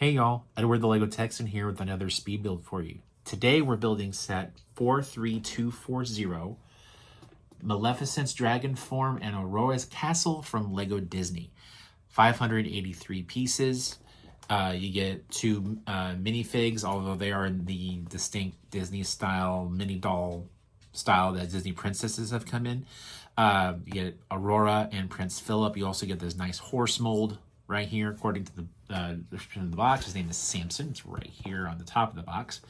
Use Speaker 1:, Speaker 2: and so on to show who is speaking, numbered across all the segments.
Speaker 1: Hey y'all, Edward the Lego Texan here with another speed build for you. Today we're building set 43240, Maleficent's Dragon Form and Aurora's Castle from Lego Disney. 583 pieces. You get two minifigs, although they are in the distinct Disney style, mini doll style that Disney princesses have come in. You get Aurora and Prince Philip. You also get this nice horse mold right here, according to the description of the box. His name is Samson. It's right here on the top of the box.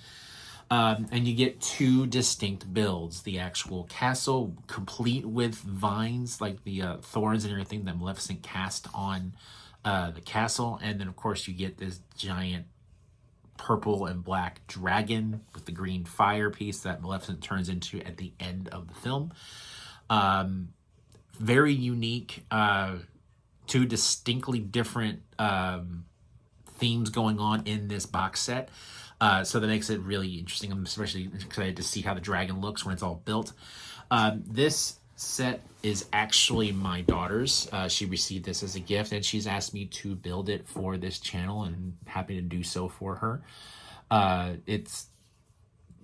Speaker 1: And you get two distinct builds. The actual castle, complete with vines, like the thorns and everything that Maleficent cast on the castle. And then, of course, you get this giant purple and black dragon with the green fire piece that Maleficent turns into at the end of the film. Very unique. Two distinctly different themes going on in this box set. So that makes it really interesting. I'm especially excited to see how the dragon looks when it's all built. This set is actually my daughter's. She received this as a gift, and she's asked me to build it for this channel, and I'm happy to do so for her. This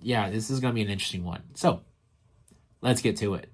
Speaker 1: is going to be an interesting one. So let's get to it.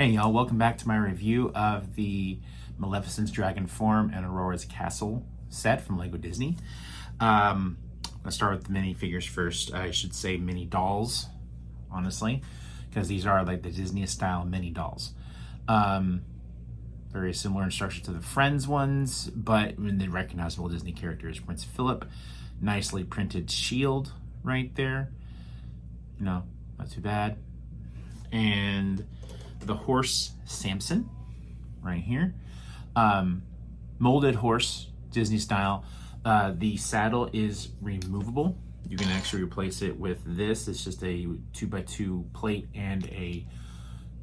Speaker 1: Hey y'all, welcome back to my review of the Maleficent's Dragon Form and Aurora's Castle set from Lego Disney. Let's start with the minifigures first. I should say mini dolls, honestly, because these are like the Disney style mini dolls. Very similar in structure to the Friends ones, but the recognizable Disney characters. Prince Philip, nicely printed shield right there. You know, not too bad. And the horse Samson right here. Molded horse, Disney style. The saddle is removable. You can actually replace it with this. It's just a 2x2 plate and a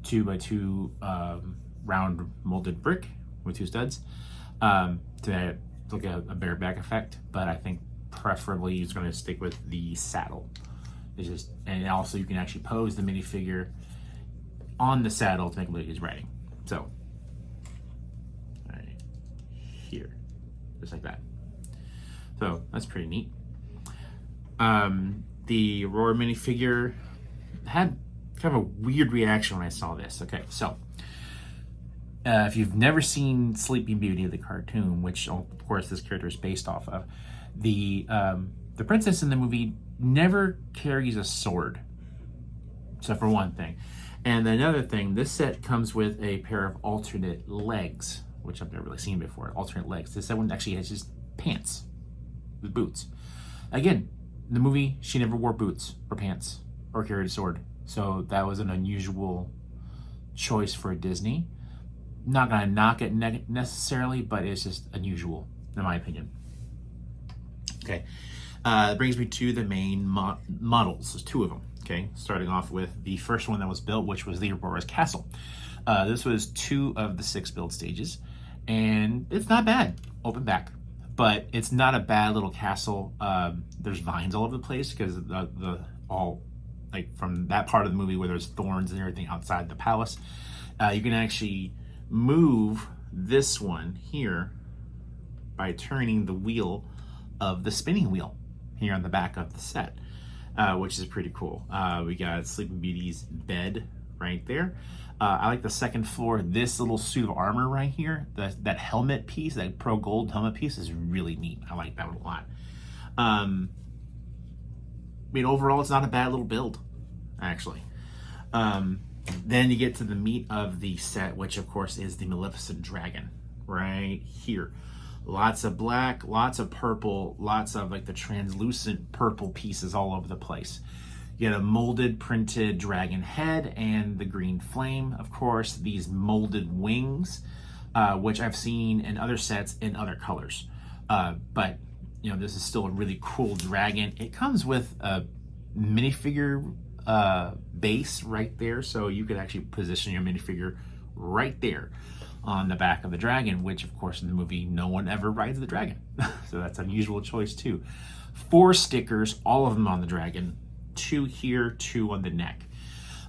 Speaker 1: 2x2 round molded brick with 2 studs to look at a bareback effect, but I think preferably he's going to stick with the saddle. It's just, and also you can actually pose the minifigure on the saddle to make it look like he's riding. So, right here, just like that. So that's pretty neat. The Aurora minifigure had kind of a weird reaction when I saw this. Okay, so if you've never seen Sleeping Beauty, the cartoon, which of course this character is based off of, the princess in the movie never carries a sword. So for one thing. And another thing, this set comes with a pair of alternate legs, which I've never really seen before, alternate legs. This set one actually has just pants with boots. Again, in the movie, she never wore boots or pants or carried a sword. So that was an unusual choice for Disney. Not gonna knock it necessarily, but it's just unusual, in my opinion. Okay, that brings me to the main models. There's 2 of them. Okay, starting off with the first one that was built, which was the Aurora's Castle. This was 2 of the 6 build stages, and it's not bad, open back, but it's not a bad little castle. There's vines all over the place because all like from that part of the movie where there's thorns and everything outside the palace. You can actually move this one here by turning the wheel of the spinning wheel here on the back of the set. Which is pretty cool. We got Sleeping Beauty's bed right there. I like the second floor. This little suit of armor right here, that helmet piece, that pro gold helmet piece is really neat. I like that one a lot. I mean, overall, it's not a bad little build, actually. Then you get to the meat of the set, which of course is the Maleficent dragon right here. Lots of black, lots of purple, lots of like the translucent purple pieces all over the place. You get a molded printed dragon head and the green flame, of course, these molded wings, which I've seen in other sets in other colors. But you know, this is still a really cool dragon. It comes with a minifigure base right there, so you could actually position your minifigure right there on the back of the dragon, which of course in the movie no one ever rides the dragon. So that's an unusual choice too. 4 stickers, all of them on the dragon, 2 here, 2 on the neck.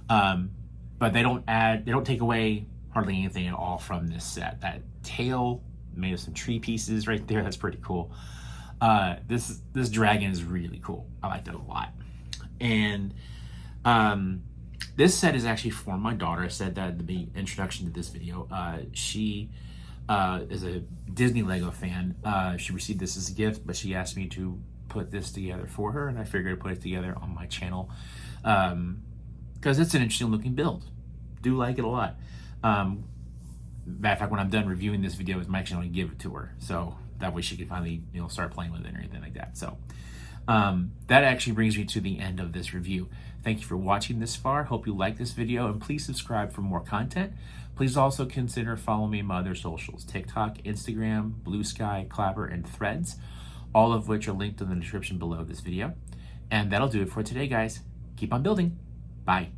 Speaker 1: But they don't take away hardly anything at all from this set. That tail made of some tree pieces right there, that's pretty cool. This dragon is really cool. I liked it a lot. And this set is actually for my daughter. I said that in the introduction to this video. She is a Disney Lego fan. She received this as a gift, but she asked me to put this together for her, and I figured I'd put it together on my channel because it's an interesting looking build. Do like it a lot. Matter of fact, when I'm done reviewing this video, I'm actually going to give it to her, so that way she can finally, you know, start playing with it or anything like that. So that actually brings me to the end of this review. Thank you for watching this far. Hope you like this video, and please subscribe for more content. Please also consider following me on my other socials: TikTok, Instagram, Blue Sky, Clapper, and Threads, all of which are linked in the description below this video. And that'll do it for today, guys. Keep on building. Bye.